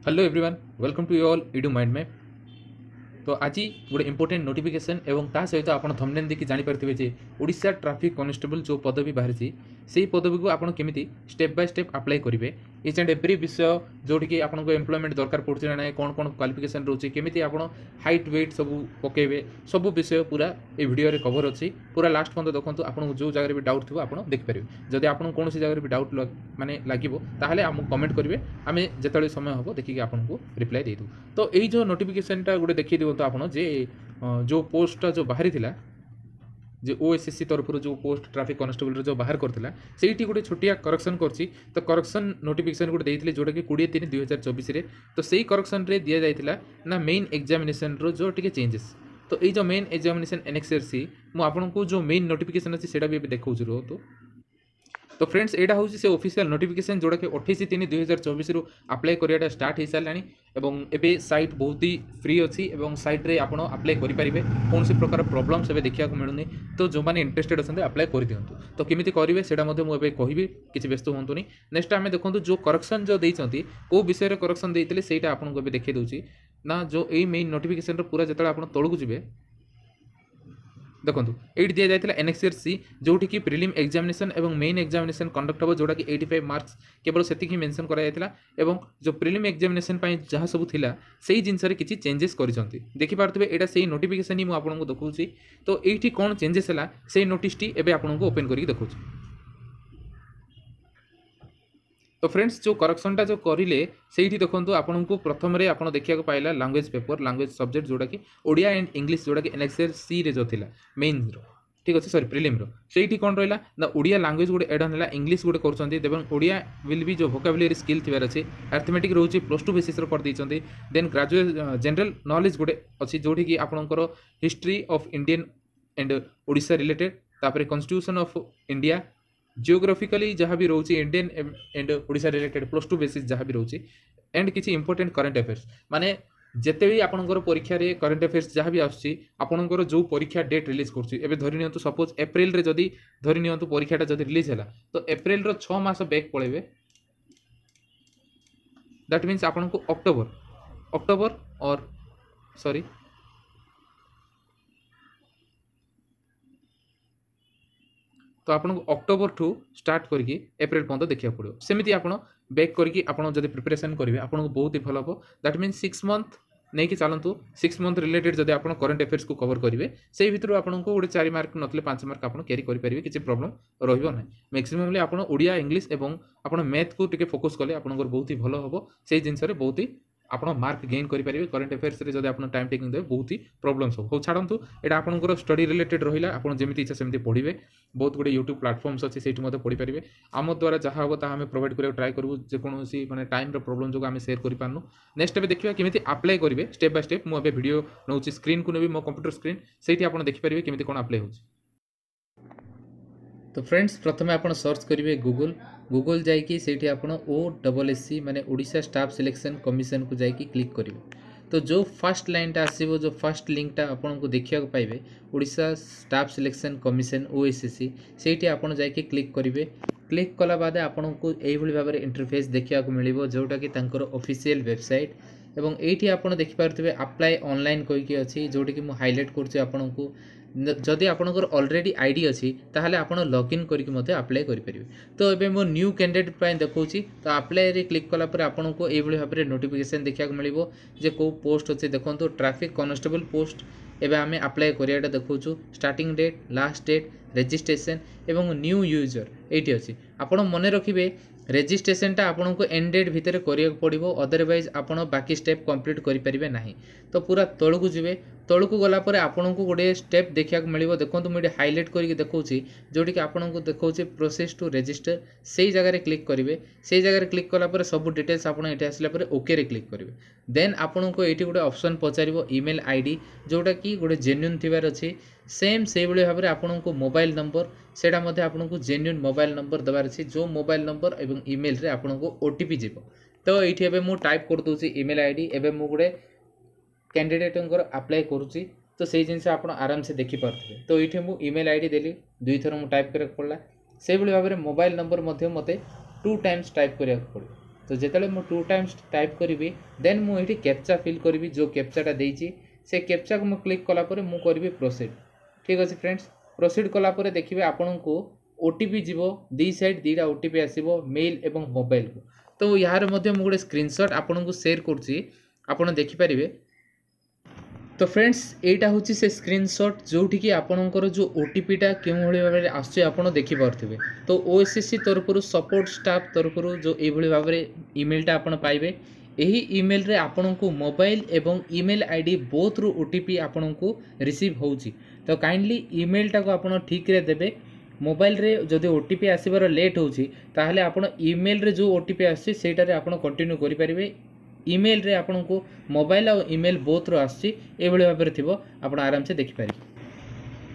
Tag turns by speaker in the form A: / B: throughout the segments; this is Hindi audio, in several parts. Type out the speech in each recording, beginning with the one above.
A: Hello everyone welcome to all Edu mind map. तो आज गोटे इंपोर्टेंट नोटिफिकेशन एवं ता सहित आप थंबनेल देखि जानि पारथिबे जे ओडिशा ट्रैफिक कांस्टेबल जो पदवी बाहरी से पदवी को आपन केमिति स्टेप बाय स्टेप अप्लाई करेंगे इच एंड एवरी विषय जोटी कि आपको एम्प्लॉयमेंट दरकार पड़ुछि ना कौन कौन क्वालिफिकेशन रोचे केमिति आपन हाइट वेट सब पकेबे सब विषय पूरा ए वीडियो रे कवर अछि। पूरा लास्ट पर्यंत देखंतु आपन जो जगह भी डाउट थिबो आपन देख परिबे। जदि आपन कोन सी जगह भी डाउट माने लागिबो ताहले हम कमेंट करिवे आमे जेतले समय हबो देखि आपन को रिप्लाई दे दू। तो एई जो नोटिफिकेशनटा गोटे देखि दियंतु आपन जे जो पोस्टटा जो बाहरी थिला जे ओएसएससी तरफ जो पोस्ट ट्रैफिक कांस्टेबल जो बाहर करथिला सेठी गोटे छोटिया करेक्शन करछि। तो करेक्शन नोटिफिकेशन गोटे देइथिले जोटा कि 20/3/2024 रे। तो सेही करेक्शन रे दिया जाइथिला ना मेन एग्जामिनेशन रो जो टिके चेंजेस। तो ये जो मेन एग्जामिनेशन एनएक्सआरसी मु आपनको जो मेन नोटिफिकेशन अछि सेटा भी देखौछ रो। तो फ्रेंड्स एटा हूँ से ऑफिशियल नोटिफिकेशन जोड़ा कि 28/3/2024 रु अप्लाई करियाटा स्टार्ट हो सारानी एवं एबे साइट बहुत ही फ्री अच्छी एवं साइट रे आपण अप्लाई करि परिबे। कौन सी प्रकार प्रॉब्लम्स एबे देखिया को मिलुनी। तो जो माने इंटरेस्टेड अछन अप्लाई कर दियंतु। तो केमिति करिवे सेटा मध्ये मु एबे कहिबी किछि व्यस्त होंतुनी। नेक्स्ट आमे देखंतु जो करेक्शन जो देइचंती को विषय रे करेक्शन देइतले सेटा आपण को एबे देखै दोची ना जो एई मेन नोटिफिकेशन रो पूरा जतले आपण तळकु जिवे देखो ये दि जाता एनएक्सआरसी जोटी कि प्रिलिम एग्जामिनेशन एवं मेन एग्जामिनेशन कंडक्ट हम जोटा कि 85 मार्क्स केवल से मेंशन कराइला एवं जो प्रिलिम एग्जामिनेशन जहाँ सब थिला सेही जिनस किसी चेंजेस करिसंती देखिपारे यहाँ से नोटिफिकेशन ही मुझे देखुची। तो ये कौन चेंजेस है से नोटिस टी एबे आपको ओपन करके देखुची। तो फ्रेंड्स जो करेक्शनटा जो करेंगे से देखो आपको प्रथम आप देखा पाइला लैंग्वेज पेपर लैंग्वेज सब्जेक्ट जोटा कि ओडिया एंड इंग्लिश जोटा कि एनएक्सआरसी रे जो थिला मेन रो ठीक अच्छे सॉरी प्रिलिम रो से कौन रहा ना ओडिया लैंग्वेज गोटे एड है इंग्लिश गोटे कर ओडिया विल भी जो वोकाबुलरी स्किल थी अच्छे अर्थमेटिक रोचे +2 बेसिस कर देन ग्रेजुएट जनरल नॉलेज गोटे अच्छी जोटी कि आपंकर history of Indian and Odisha related तापर कॉन्स्टिट्यूशन ऑफ इंडिया जियोग्राफिकली जहाँ भी रोचे Indian and Odisha related +2 basis जहाँ भी रोचे एंड किसी इंपोर्टेंट करंट अफेयर्स माने जिते भी आपंकर परीक्षा रे करंट अफेयर्स जहाँ भी आसपर जो परीक्षा डेट रिलीज कर धरी नि सपोज एप्रिल रे जदि धरी नि परीक्षाटा जदि रिलीज है तो एप्रिल रो 6 मास बैक पड़े दैट मीन्स आपको अक्टोबर और सॉरी तो आपको अक्टोबर ठू स्टार्ट करके एप्रिल पर्यटन देखा पड़ो सेमती आप बैक करके जब प्रिपरेशन करेंगे आपको बहुत ही भल हम दैट मीन 6 मंथ नहीं कि चलतु 6 मंथ रिलेटेड जब आप करंट अफेयर्स को कवर करेंगे से भर आपको गोटे 4 मार्क नतले 5 मार्क आप कैरी करेंगे किसी प्रोब्लम रहा मैक्सिममली आप ओडिया इंग्लिश और आप मैथ को टिके फोकस कले आप बहुत ही भल हम से जिनस बहुत ही आप मार्क गेन करेंगे करंट अफेयर्स जब आप टाइम टेकिंग देवे बहुत ही प्रोब्लम्स हो छाड़ू यहाँ आपंकर स्टडी रिलेटेड रहा आप जमी इच्छा सेमती पढ़े बहुत गुड यूट्यूब प्लाटफर्म्स अच्छे से पढ़ी पारे आम द्वारा जहाँ हम तामें प्रोवाइड करा ट्राए करूँ जेकोसी मैंने टाइम प्रोब्लम जो आम सेयर कर पार्नु। नेक्स्ट एवं देखिए केमी अप्लाई करेंगे स्टेप बाय स्टेप मुझे वीडियो नौ स्क्रीन को नेबी मो कंप्यूटर स्क्रीन से आप देखिपारे केमी कौन अप्लाई हो। तो फ्रेंड्स प्रथम आप सर्च करेंगे गूगल जाकि से आप OSSC माने ओडिशा स्टाफ सिलेक्शन कमिशन को जाकि क्लिक करेंगे। तो जो फर्स्ट लाइनटा आसो जो फर्स्ट लिंकटा आपको देखा पाइबे Odisha staff selection commission OSSC से आप जाकि क्लिक करेंगे। क्लिक कला बाद आपको यही भाव में इंटरफेस देखा मिले जोटा कि ऑफिशियल वेबसाइट एवं ये आप देखिपे अप्लाई ऑनलाइन कहीकि अच्छी जोटी कि हाइलाइट करूँ जदि आपंकर ऑलरेडी आईडी अच्छी ताहले आपण लॉगिन करके अप्लाई करेंगे। तो ये मो न्यू कैंडिडेट देखा तो अप्लाई रे क्लिक कलापर आपन को ये भाव में नोटिफिकेशन देखा मिले जे को पोस्ट अच्छे देखो ट्रैफिक कांस्टेबल पोस्ट एवं आम अप्लाई करियाटा देखु starting date last date registration एवं न्यू यूजर ये अच्छी आपड़ मन रखिए रेजिस्ट्रेशनटा आपन को एंड डेट भितर करिया पड़ो अदरवाइज आपन बाकी स्टेप कंप्लीट करें ना। तो पूरा तलू जी तलू गलापर आपन को गोटे स्टेप देखा मिले देखो मुझे हाइलाइट करके देखा जोटी कि आपको देखा प्रोसेस टू रजिस्टर से जगह क्लिक करेंगे से जगह क्लिक कलापर सब डिटेल्स आप आसला ओके रे क्लिक करेंगे। देन आपन को ये गोटे ऑप्शन पचार ईमेल आईडी जोटा कि गोटे जेन्युइन थिबार अच्छी सेम से भाव में आपन को मोबाइल नंबर सेटा आपको जेन्युइन मोबाइल नंबर देवार अच्छी जो मोबाइल नंबर एवं ईमेल रे आपन को ओटीपी जीव। तो ये मु टाइप कर दूसरी ईमेल आईडी एवं मु गोटे कैंडिडेट अप्लाई करुच्ची तो से जिन आप आराम से देखिपे। तो ये मुझे ईमेल आईडी देली 2 थर मुझे टाइप करा पड़ा से भाव में मोबाइल नंबर मत 2 टाइम्स टाइप करा पड़े तो जिते मु 2 टाइम्स टाइप करी देन मुझे कैप्चा फिल करी जो कैप्चाटा देती से कैप्चा को क्लिक कलापर मु करी प्रोसीड। ठीक अच्छे फ्रेंड्स, प्रोसीड कलापर देखिए आपन को ओटीपी जीव दी साइड दीटा ओटीपी आसो मेल एवं मोबाइल को। तो यार मध्य मु गोटे स्क्रीनशॉट आपन को शेयर कर देखिपारे। तो फ्रेंड्स एटा हूँ से स्क्रीनशॉट जोटी कि आपणकर जो ओटीपीटा क्यों भाव में आसो देखिपे। तो ओएसएससी तरफ सपोर्ट स्टाफ तरफ जो ये भाव में ईमेलटा आप पाइबे। यही ईमेल रे आपन को मोबाइल एवं ईमेल आईडी बोथ रु ओटीपी आपन को रिसीव होउची। तो काइंडली ईमेलटा को आपन ठीक रे देबे। मोबाइल रे जदि ओटीपी आसबार लेट होउची ताहले आपन ईमेल रे जो ओटीपी आसी सेटारे आपन कंटिन्यू करि परिबे। ईमेल रे आपन को मोबाइल और ईमेल बोथ रो आसी एभली भाबरे थिबो आपन आराम से देखि पारिबे।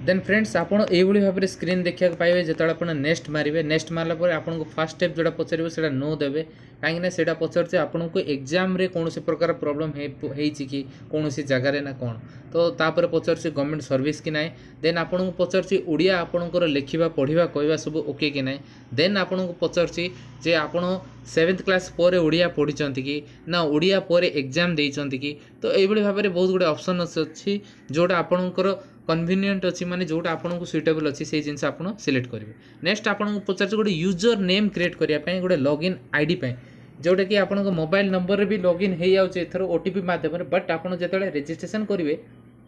A: देन फ्रेंड्स आपन एभली भाबरे स्क्रीन देखिया पाइबे। जेतळे आपन नेक्स्ट मारिबे, नेक्स्ट मारला पर आपन को फर्स्ट स्टेप जोडा पचरिबो सेटा नो देबे। काहे ना सेटा पचरचे आपन को एग्जाम रे कोनोसी प्रकार प्रॉब्लम हेछि कि कोनोसी जगह रे ना कोन। तो तापर पचरचे गवर्नमेंट सर्विस कि नाय। देन आपन को पचरचे ओडिया आपनकर लेखिबा पढिबा कहबा सब ओके कि नाय। देन आपन को पचरचे जे आपन 7th क्लास पर ओडिया पढिचंती कि ना ओडिया पर एग्जाम देइचंती कि। तो एभली भाबरे बहुत गुडे ऑप्शन अछि जोडा आपनकर कन्वीनियंट अच्छी माने जोटा आपन को सुइटेबल अच्छी से जिनस आपन सिलेक्ट करेंगे। नेक्स्ट आपन को पचार गोटे यूजर नेम क्रिएट करने गोटे लॉगिन आईडी पे जोटा कि आपन को मोबाइल नंबर भी लॉगिन हो जाउछे एथरो ओटीपी माध्यम रे। बट आपन जेतले रजिस्ट्रेशन करेंगे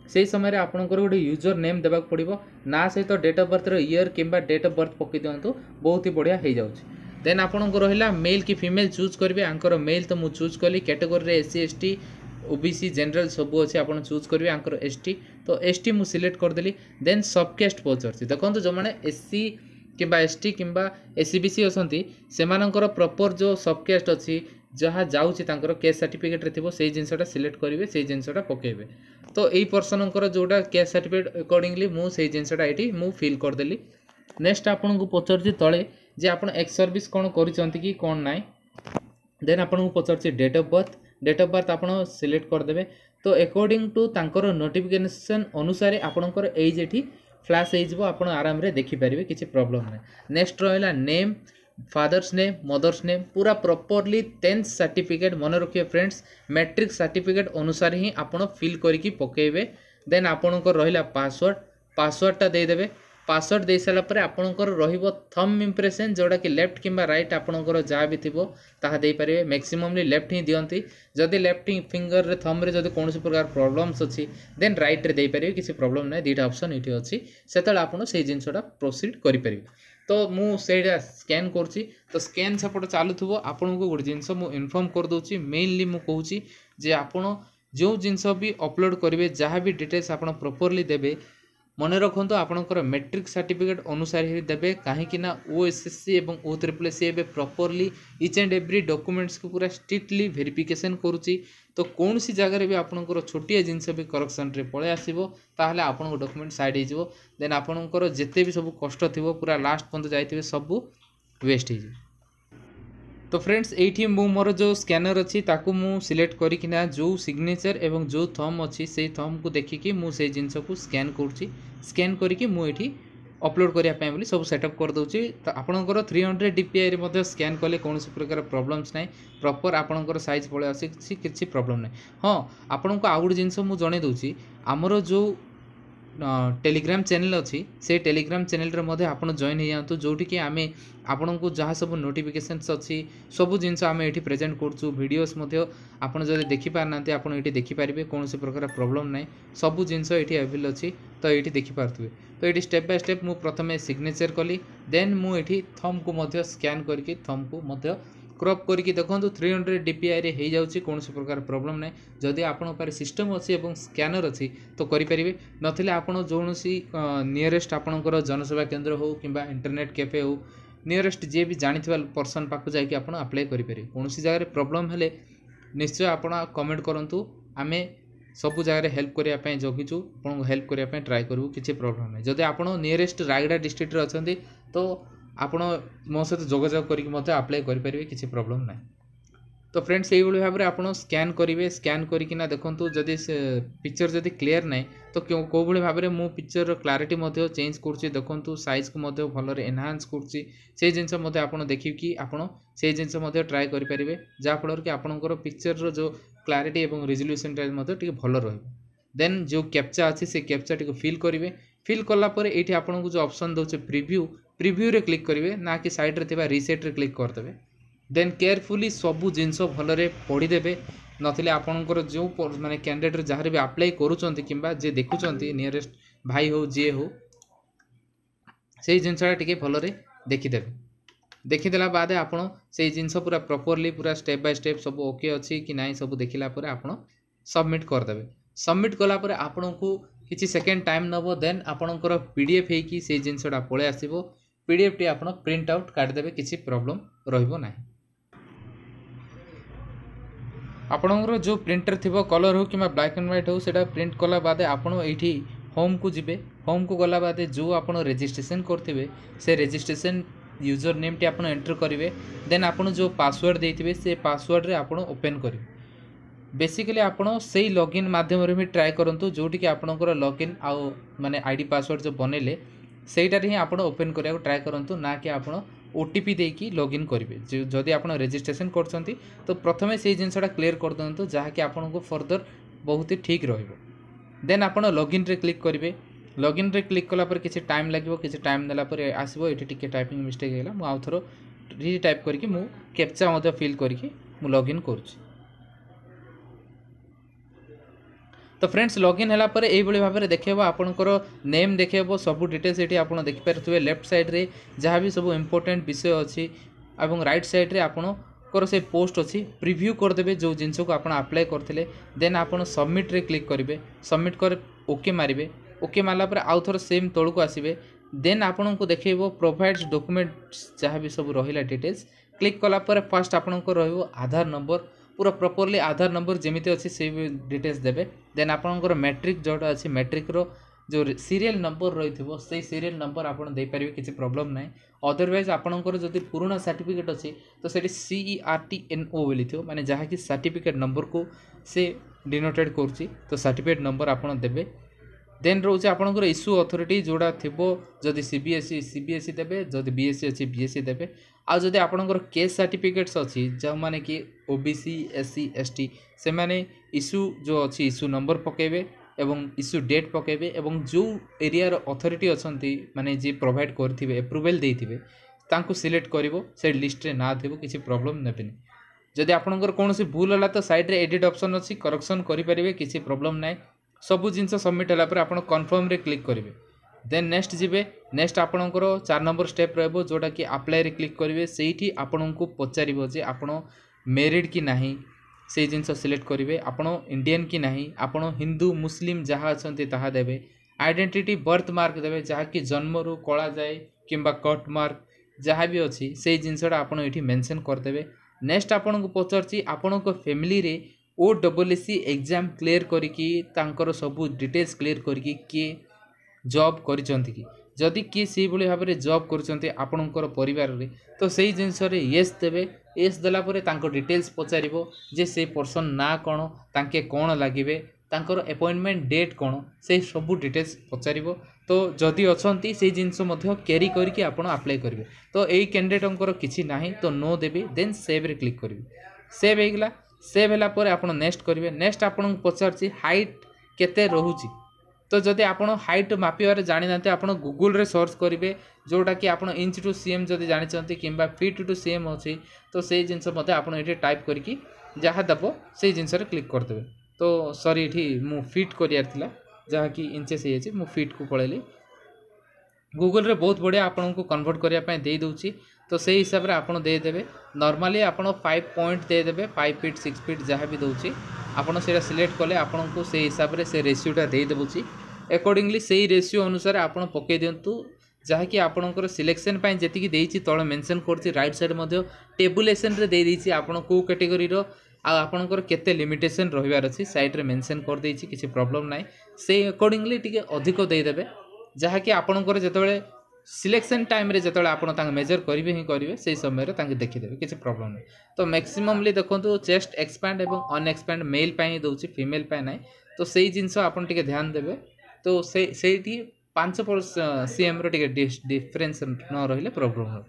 A: से समय आपन गोटे यूजर नेम देबाक पड़िबो ना सहित डेट ऑफ बर्थ रो ईयर किंबा डेट ऑफ बर्थ पकई दियंतु बहुत ही बढ़िया हो जाउछे। देन आपन को रहिला मेल की फीमेल चूज करेंगे। आंकर मेल तो मु चूज कली। कैटेगरी रे एससी एसटी ओबीसी जनरल सब अच्छे आप चूज करेंगे। आंकर एसटी तो एसटी मु सिलेक्ट करदेली। देन सबकेस्ट पचार देखो जो मैंने एससी किंबा एसटी किंबा एससीबीसी अच्छी से प्रॉपर जो सबकेस्ट अच्छी जहाँ जाऊँगी केस सर्टिफिकेट रे थी जिनसा सिलेक्ट करेंगे से जिनसा पकेबे। तो यही पर्सन जोटा केस सर्टिफिकेट अकॉर्डिंगली मुझे जिनसा ये मुझे फिल करदेली। नेक्स्ट आपन को पचार तले जे आप एक्स सर्विस कौन कर कि कौन ना। देन आपन को पचार डेट ऑफ बर्थ आप सिलेक्ट करदे। तो अकॉर्डिंग टू तांकर नोटिफिकेशन अनुसार आपणकर एज एठी फ्लैश हो आप आराम रे देखिपारे किसी प्रॉब्लम ना। नेक्स्ट रहा name, father's name, mother's name पूरा प्रॉपर्ली 10th सर्टिफिकेट मन रखिए फ्रेंड्स। मैट्रिक सर्टिफिकेट अनुसार ही आपन फिल करके पकेबे। देन आपणकर रहा पासवर्डटा देदेवे। पासवर्ड दे सारा पर आपणकर रहिबो थंब इंप्रेशन जोड़ा कि लेफ्ट किंबा राइट आपणकर जहाँ भी थिबो ताहा दे पारे। मैक्सिममली लेफ्ट ही दियंती। जदि लेफ्ट फिंगर रे थंब रे जदि कोनोसी प्रकार प्रॉब्लम्स अछि देन राइट रे दे पारे किसी प्रॉब्लम नै। दीटा ऑप्शन इठी अछि सेतल आपन से जिनसटा प्रोसीड करि परिबे। तो मु सेडा स्कैन करछि। तो स्कैन सपोर्ट चालू थबो आपन को गुड जिनस मु इन्फॉर्म कर दोछि। मेनली मु कहूछि जे आपन जो जिनस भी अपलोड करिवे जहाँ भी डिटेल्स आपन प्रॉपर्ली देबे मन रखु आपणकर मैट्रिक सर्टिफिकेट अनुसार ही देवे। कहीं ओएसएससी और OSSC एवं properly etch and every documents को पूरा स्ट्रिक्टली वेरिफिकेशन करुच्ची। तो कौन सी जगह भी आपणकर छोटिया जिनस भी करेक्शन रे पळे आसीबो ताहले आपन डॉक्यूमेंट साइड हो जिवो। देन आपणकर जेते भी सब कष्ट थिबो पूरा लास्ट पर्यंत जाइथिबे सब वेस्ट हो जिवो। तो फ्रेंड्स ये मोर जो स्कैनर अच्छी ताकू मु सिलेक्ट करिकिना जो सिग्नेचर एवं जो थंब अच्छी से थंब को देखिकी मुझे जिनस को स्कैन करुच्ची। स्कैन करके मुझे अपलोड करने सब सेटअप कर दूची। तो आपणकर 300 DPI रे मध्य स्कैन कले कौन प्रकार प्रॉब्लम्स ना प्रॉपर आपणकर साइज पड़े आसी किसी प्रॉब्लम ना। हाँ आपन को आउ गोटे जिनस मुझे जन दूची आमर जो टेलीग्राम चैनल अच्छी से टेलीग्राम चैनल रे मध्य आपन जॉइन हो जातु जोटी कि आमे आपन को जहाँ सब नोटिफिकेशंस अच्छी सब जिनस आम ये प्रेजेंट करूँ। वीडियोस मध्य आपन जब देखि पारना आपन ये देखिपारे कौन प्रकार प्रॉब्लम ना सब जिनस ये अवेलेबल अच्छी। तो ये देखिपारे तो ये स्टेप बाय स्टेप मु प्रथमे सिग्नेचर कली। देन मुझे थंब को मध्य स्कैन करके थंब को मध्य क्रॉप करके देखो 300 DPI रे हो जाउची कौन प्रकार प्रॉब्लम ना। जदि आपन पारे सिस्टम अच्छी और स्कैनर अच्छी तो करें नथिले आपन जोनसी नियरेस्ट आपणकर जनसेवा केंद्र हो किंबा इंटरनेट कैफे हो नियरेस्ट जे भी जानिथिबा पर्सन पाखु जाइए आपन अप्लाई करें। कौन जगह प्रॉब्लम हेले निश्चय आपन कमेंट करंतु। आमे सब जगह हेल्प करने जगिचु आपको हेल्प करने ट्राए करूँ किसी प्रॉब्लम नहीं। जदि आप नियरेस्ट रायगड़ा डिस्ट्रिक्ट अच्छा तो आपण मो सहित जोगाजोग करके अप्लाई करेंगे किसी प्रॉब्लम ना। तो फ्रेंड्स यही भाव में आप स्कैन करेंगे स्कैन करना देखूँ जदि पिक्चर जदि क्लीयर ना तो कौ भाव में मु पिक्चर क्लारिटी चेंज करुँच देखूँ साइज को भल एनहांस करुँची से जिनस आप देखिए आपड़ से जिनस ट्राए करेंगे जहाँफल कि आपंकर पिक्चर जो क्लारिटी और रिजोल्यूशन भल रही देन जो कैप्चा अच्छी से कैप्चा टी फिल करेंगे फिल कलापर ये आपको जो ऑप्शन दूसरे प्रिव्यू रे क्लिक करेंगे ना कि साइड रे रिसेट रे क्लिक करदे देन केयरफुली सबू जिनस भलरे पढ़ीदेवे नथिले आपणकर जो माने कैंडिडेट जहाँ भी अप्लाई करूँ कि जे देखुं नियरेस्ट भाई हो जी हो से जिनसा टी भलरे देखीदेवे देखीदेला बाद आपड़ से जिनस पूरा प्रॉपर्ली पूरा स्टेप बाय स्टेप सब ओके अच्छी कि ना सब देखला आपड़ सबमिट करदेवे सबमिट कलापर आपन को किसी सेकेंड टाइम नब देन आपणकर पीडीएफ होगी से जिनसा पलि आसो पीडीएफ टी आप प्रिंट आउट काटिदेवे किसी प्रॉब्लम रहिबो नाही आपणकर जो प्रिंटर थी कलर हो कि ब्लैक एंड व्हाइट हो सेटा प्रिंट कला बाद आपड़ ये होम को जिबे होम को गला बाद जो आप रजिस्ट्रेशन करते से रजिस्ट्रेशन यूजर नेम टी आप एंटर करेंगे देन आप जो पासवर्ड देते से पासवर्ड रे आप ओपन करेंगे बेसिकली आपड़ से लॉगिन माध्यम भी ट्राए करूँ जोटि आपंकर लॉगिन आउ माने आईडी पासवर्ड जो बनइले सेटार ही आप ओपन करने ट्राए करूँ ना कि आप ओटीपी देकी लॉगिन करेंगे जदि आप रजिस्ट्रेशन कर तो प्रथम से जिनसा क्लीयर कर दिंतु जहाँकि आपको फर्दर बहुत ही ठीक रहिबो देन आप लॉगिन रे क्लिक करेंगे लॉगिन रे क्लिक कलापर किसी टाइम लगे किसी टाइम देलापर आसो ये टी टाइपिंग मिस्टेक है मुझे आउ थर रीटाइप करके मु कैप्चा फिल करके मु लॉगिन करुँच तो फ्रेंड्स लॉगिन है पर यही भाव में देखा आपंकर नेम देखा सब डिटेल्स ये आप देखिपे लेफ्ट साइड रे जहाँ भी सब इम्पोर्टेंट विषय अच्छी और राइट साइड रे आपंकर से पोस्ट अच्छी प्रिव्यू करदे जो जिनस को आप अप्लाई करते देन आप सबमिट रे क्लिक करेंगे सबमिट कर ओके मारे ओके मारापर आउ थर सेम तौल को आसवे देन आपन को देखो प्रोवाइड्स डॉक्यूमेंट्स जहाँ भी सब रहा डिटेल्स क्लिक कलापर फास्ट आपंकर आधार नंबर पूरा प्रॉपर्ली आधार नंबर जमी अच्छी से डिटेल्स देवे देन आपंकर मैट्रिक जोटा अच्छी मैट्रिक रो जो सीरियल नंबर रही से सीरियल नंबर आप पारे किसी प्रॉब्लम ना अदरवाइज आपंकर जब पुराना सर्टिफिकेट अच्छी तो से CERTNO बोली थो माने जहाँ कि सर्टिफिकेट नंबर को से डिनोटेड करुँची तो सर्टिफिकेट नंबर आप देवे देन रोचे आपंकर इश्यू अथॉरिटी जोड़ा थी जदि CBSE देवे जदि BSc अच्छी BSc देवे आ जदि आपंकर केस सर्टिफिकेट्स अच्छी जो माने कि OBC SC ST से माने इश्यू जो अच्छी इश्यू नंबर पकेबे एवं इश्यू डेट पकेबे एवं जो एरिया अथॉरिटी अच्छी माने जी प्रोवाइड करथिबे अप्रूवल देथिबे तांको सिलेक्ट करिवो से लिस्ट रे ना देबो किसी प्रॉब्लम नेबेनी जदि आपंकर कौन सी भूल होला तो साइड रे एडिट ऑप्शन अच्छी करेक्शन करि परिबे किसी प्रॉब्लम ना सबू जिनस सबमिट होला पर आपण कन्फर्म रे क्लिक करेंगे देन नेक्स्ट जीवे नेक्स्ट आपणकर 4 नंबर स्टेप रहिबो जोटा कि अप्लाई रे क्लिक करेंगे सेठी आपन को पचारिबो जे आपण मैरिड कि नाही से जिनस सिलेक्ट करेंगे आपण इंडियन कि नाही आपण हिंदू मुस्लिम जहाँ अच्छा ताहा देवे आइडेंटिटी बर्थ मार्क देवे जहाँ कि जन्म रू कला जाए किंबा कट मार्क जहाँ भी अच्छी से जिनसटा आपण ये मेंशन करदेवे नेक्स्ट आपन को पचारची आपण फैमिली रे OSSC एग्जाम क्लियर करिकी तांकर सबू डिटेल्स क्लियर करिकी किए जॉब करिसंती कि जदि किए से भली भाव में जॉब करिसंती आपणकर परिवार रे तो सही जिनस रे येस देवे येस देला परे तांको डिटेल्स पचारिबो जे से पर्सन ना कोन तांके कोन लागिबे तांकर अपॉइंटमेंट डेट कोन से सबू डिटेल्स पचारिबो तो जदि अछंती से जिनस मध्य कैरी करके आपण अप्लाई करिवे तो एई कैंडिडेटंकर किछि नाही तो नो देबे देन सेव रे क्लिक करिवे सेव हेगला सेव है पर आप नेक्स्ट करेंगे नेक्स्ट आपन पचार हाइट केते रोची तो जदि आप हाइट मापिबार जानी ना आप गूगल रे सर्च करेंगे जोटा कि आप इंच टू सीएम जदि जानते कि फीट टू सीएम अच्छी तो से जिनस आप टाइप करके जहाँ दब से जिनस क्लिक करदे तो सॉरी ये मु फिट करार जहाँ कि इंचेस हो फिट को पलैली गूगल रे बहुत बढ़िया आपन को कन्वर्ट करने दे दूची तो से हिसाब से आपड़ देदेवे नॉर्मली आप 5 पॉइंट देदेवे 5 फीट 6 फीट जहाँ भी दूसरी आपड़ से सिलेक्ट कले आपन को से हिसाब से रेशियोटा दे देबुची अकॉर्डिंगली से रेशियो अनुसार आप पकई दिंतु जहाँकि आपणकर सिलेक्शन जी देती तले मेंशन कर राइट साइड टेबुलेसन रे दे देछि आपण को कैटेगरी रो आपणकर केते लिमिटेशन रहिबार अछि साइड रे मेंशन कर देछि किसी प्रॉब्लम नाही से अकॉर्डिंगली टिके अधिक दे देबे जहाँकि आपणकर जेतेबेले सिलेक्शन टाइम रे जतले आपण तांग मेजर करिवे ही करिवे से समय रे तांग देखि देबे किछि प्रॉब्लम नै। तो मैक्सिममली देखंतु चेस्ट एक्सपैंड एवं अनएक्सपैंड मेल पई दउछि फीमेल पई नै। तो सेही जिंस आपण टिके ध्यान देबे। तो सेठी 5 सीएम रो टिके डिफरेंस न रहिले प्रॉब्लम हो।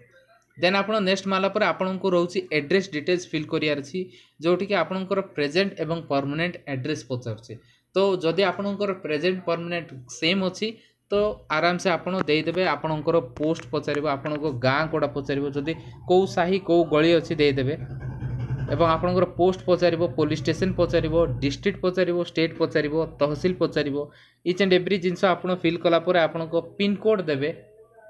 A: देन आपण नेक्स्ट माला पर आपण को रहउछि एड्रेस डिटेल्स फिल करियार अछि जोठी कि आपनकर प्रेजेंट एवं परमानेंट एड्रेस पचारछि। तो जदि आपनकर प्रेजेंट परमानेंट सेम अछि तो आराम से आपण दे देबे। आपनकर पोस्ट पचारिबो आपनको गां कोडा पचारिबो जदि को साही को गली अछि दे देबे एवं आपनकर पोस्ट पचारिबो पुलिस स्टेशन पचारिबो डिस्ट्रिक्ट पचारिबो स्टेट पचारिबो तहसील पचारिबो इच एंड एवरी जिंस आपण फिल कला पर आपनको पिन कोड देबे।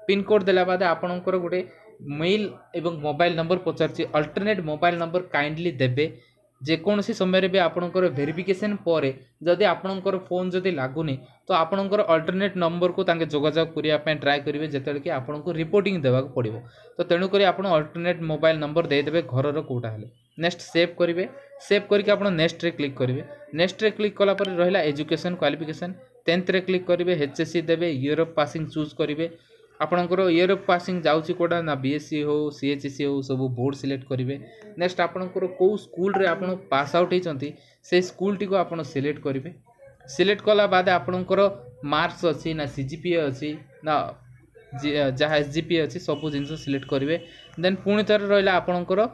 A: पिन कोड देला बाद आपनकर गुटे मेल एवं मोबाइल नंबर पचारछि अल्टरनेट मोबाइल नंबर काइंडली देबे। जेकोसी समय भी आपनकर वेरिफिकेशन पर जदि आपनकर फोन जदि लागुनी तो आपनकर अल्टरनेट नंबर को तांके जोगाजोग करिया पे ट्राई करिवे जेतेले कि आपनको रिपोर्टिंग देबाक पड़िबो। तो तेणु करी आपण अल्टरनेट मोबाइल नंबर दे देबे घरर कोटा हेले। नेक्स्ट सेव करिवे। सेव करके आपण नेक्स्ट रे क्लिक करिवे। नेक्स्ट रे क्लिक कला पर रहिला एजुकेशन क्वालिफिकेशन 10th रे क्लिक करिवे एचएससी देबे ईयर ऑफ पासिंग चूज करिवे। आपणकर ईयर ऑफ पासिंग जाउची कोडा ना बीएससी हो सीएचसी हो सब बोर्ड सिलेक्ट करिवे। नेक्स्ट आपणकर को स्कूल रे आपण पास आउट हेचंती से स्कूल टी को आपण सिलेक्ट करिवे। सिलेक्ट कला बाद आपणकर मार्क्स अछि ना सीजीपीए अछि ना जहाँ एसजीपीए अछि सब जिंस सिलेक्ट करिवे। देन पुणी थर रहिला आपणकर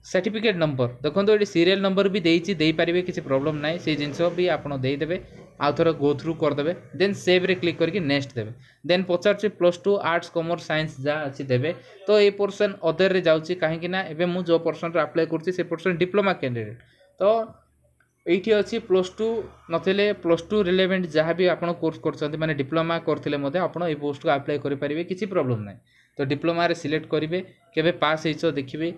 A: सर्टिफिकेट नंबर देखो ये सीरियल नंबर भी देइछि देई पारिबे किसी प्रॉब्लम नाइ से जिंस भी आपण देई देबे। आउ थोड़ा गो थ्रू कर देबे। देन सेव रे क्लिक करके नेक्स्ट देबे। देन पचारछि +2 आर्ट्स कॉमर्स साइंस जा अछि देबे। तो ए पोर्शन अदर रे जाउछि काहे कि ना एबे मु जो पोर्शन रे अप्लाई करछि से पोर्शन डिप्लोमा कैंडिडेट। तो एठी अछि +2 नथिले +2 रिलेवेंट जहाँ भी आपण कोर्स करछन्ती माने डिप्लोमा करथिले मते आपण ए पोस्ट को अप्लाई करि परिबे किसी प्रॉब्लम नाइ। तो डिप्लोमा रे सिलेक्ट करिवे केबे पास हेइछो देखिबे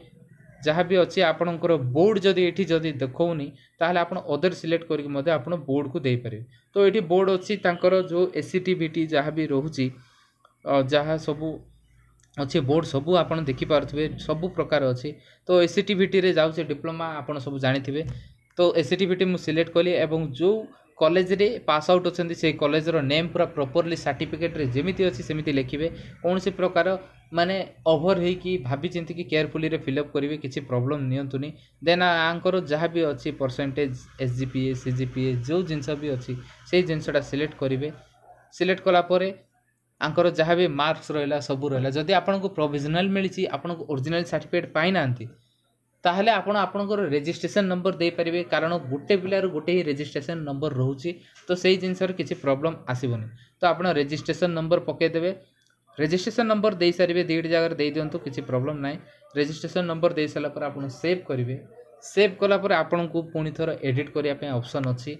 A: जहाँ भी अच्छी आपणकर बोर्ड जदि एठी जदि देखौनी ताहले आपण अदर सिलेक्ट करके मते आपण बोर्ड को दे पारे। तो एठी बोर्ड अच्छी तांकर जो एससीटीबीटी जहाँ भी रहउची जहाँ सबू अच्छे बोर्ड सबू आपण देखि पारथबे सबू प्रकार अच्छी। तो एससीटीबीटी रे जाउचे डिप्लोमा आपण सबू जानिथिबे। तो एससीटीबीटी मु सिलेक्ट कली एवं जो कॉलेज रे पास आउट अछंती से कॉलेज रो नेम पूरा प्रॉपर्ली सर्टिफिकेट रे जेमिति अछि सेमिति लिखिबे। कोनसी प्रकार माने ओवर हे कि भाबी चिंती कि केयरफुली रे फिलअप करिवे किछि प्रॉब्लम नियंतुनी। देन आंकर जहाँ भी अच्छी परसेंटेज एसजीपीए सीजीपीए जो जिनस भी अच्छी से जिनसटा सिलेक्ट करिवे। सिलेक्ट कला परे आंकर जहाँ भी मार्क्स रहिला सब रहिला जदि आपनको प्रोविजनल मिलिछि आपनको ओरिजिनल सर्टिफिकेट पाइ नांती ताहले आपण आपनकर रजिस्ट्रेशन नंबर दे परिवे कारण गुटे पिलार गुटे ही रजिस्ट्रेशन नंबर रहउछि। तो सेही जिनसर किछि प्रॉब्लम आसीबोनी। तो आपण रजिस्ट्रेशन नंबर पके देबे। रजिस्ट्रेशन नंबर दे सारिबे दीड जगह दे दियंतु किछि प्रॉब्लम नाइ। रजिस्ट्रेशन नंबर दे साला पर आपण सेव करिवे। सेव कला पर आपण को पुनी थोर एडिट करिया पे ऑप्शन अछि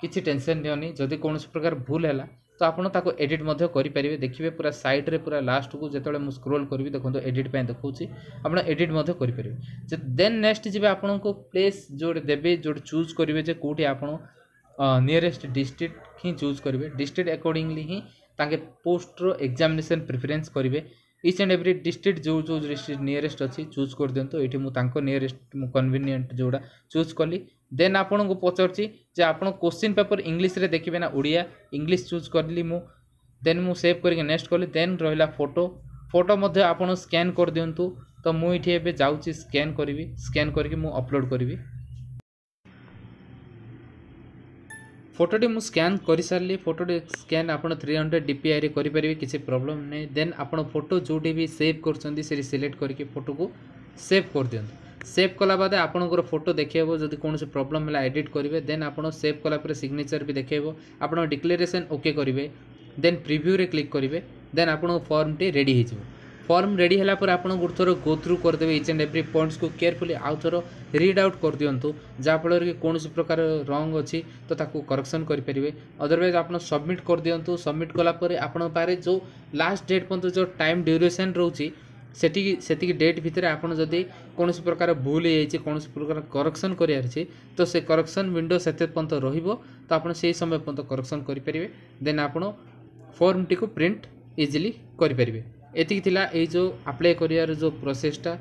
A: किछि टेंशन नियोनी। जदि कोनोस प्रकार भूल हैला तो आपण ताको एडिट मध्य करि परिवे। देखिबे पूरा साइड रे पूरा लास्ट को जेतले मु स्क्रॉल करबी देखंतो एडिट पे देखौछि आपण एडिट मध्य करि परिवे। देन नेक्स्ट जिबे आपण को प्लेस जोड देबे जोड चूज करिवे जे कोठी आपण नियरेस्ट डिस्ट्रिक्ट ही चूज करिवे। डिस्ट्रिक्ट अकॉर्डिंगली ही ताके पोस्ट रो एग्जामिनेशन प्रेफरेंस करिवे। ईच एंड एवरी डिस्ट्रिक्ट जो जो डिस्ट्रिक्ट नियरेस्ट अच्छी चूज कर दियंतो। एठी मु तांको नियरेस्ट मु कन्वीनियंट जोड़ा चूज कली। देन आपण को पचारछि जे आपण क्वेश्चन पेपर इंग्लिश रे देखिबे ना ओडिया इंग्लिश चूज करली मु। देन मु सेव करके नेक्स्ट कली। देन रहिला फोटो फोटो मध्ये आपण स्कैन कर दियंतु। तो मु इठी एबे जाउछि स्कैन करिवि। स्कैन करके मु अपलोड करिवि। फोटोटी मु स्कैन कर सारे फोटोटी स्कैन आपण 300 dpi रे करि परिबे किछि प्रॉब्लम नै। देन आपण फोटो जोटी भी सेव करछंती से सिलेक्ट करके फोटो को सेव कर दियंतु। सेव कला बाद आपनकर फोटो देखिबो जदि कोनोसी प्रॉब्लम होला एडिट करिवे। देन आपण सेव कला पर सिग्नेचर भी देखिबो। आपण डिक्लेरेशन ओके करिवे। देन प्रीव्यू रे क्लिक करिवे। देन आपण फॉर्म टी रेडी हे जिवो। फॉर्म रेडी हला पर आपण गुरथर गो थ्रू कर देबे ईच एंड एवरी पॉइंट्स को केयरफुली आउ थरो रीड आउट कर दियंतु जा फल कि कोनोसी प्रकार रॉन्ग अछि तो ताको करेक्शन करि परिवे। अदरवाइज आपण सबमिट कर दियंतु। सबमिट कला पर आपण पारे जो लास्ट डेट पंत जो टाइम ड्यूरेशन रहउची सेटिक डेट भितर आपण जदि कोनोसी प्रकार भूल हे जाइछि कोनोसी प्रकार करेक्शन करियार छै तो से करेक्शन विंडो सेते पंत रहिबो। तो आपण सेही समय पंत करेक्शन करि परिवे। देन आपण फॉर्म टी को प्रिंट इजीली करि परिवे। एति थिला ए जो अप्लाई करियार जो प्रोसेसटा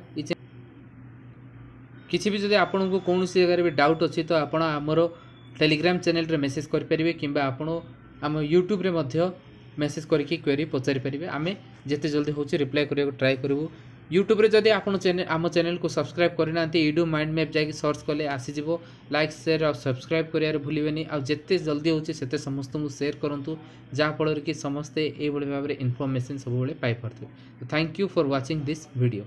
A: किसी भी जदि आपन को कोनोसी जगह भी डाउट अछि तो आपण हमरो टेलीग्राम चैनल रे मेसेज करि परिवे किंबा आपण हम यूट्यूब रे मध्य मेसेज करके क्वेरी पचारि परिवे। आमे जिते जल्दी होची रिप्लाई करने ट्राए करूँ। यूट्यूब रे जदि आपण चैनल आम चैनल को सब्सक्राइब करना इडू माइंड मैप जाकि सर्च कले आसीज। लाइक शेयर और सब्सक्राइब करियार भूलिबेनी। आ जिते जल्दी होची सेते समस्त को शेयर करंतु जहाँफल कि समस्ते ये भाव में इनफॉरमेशन सब पाई पारथि। Thank you for watching this video.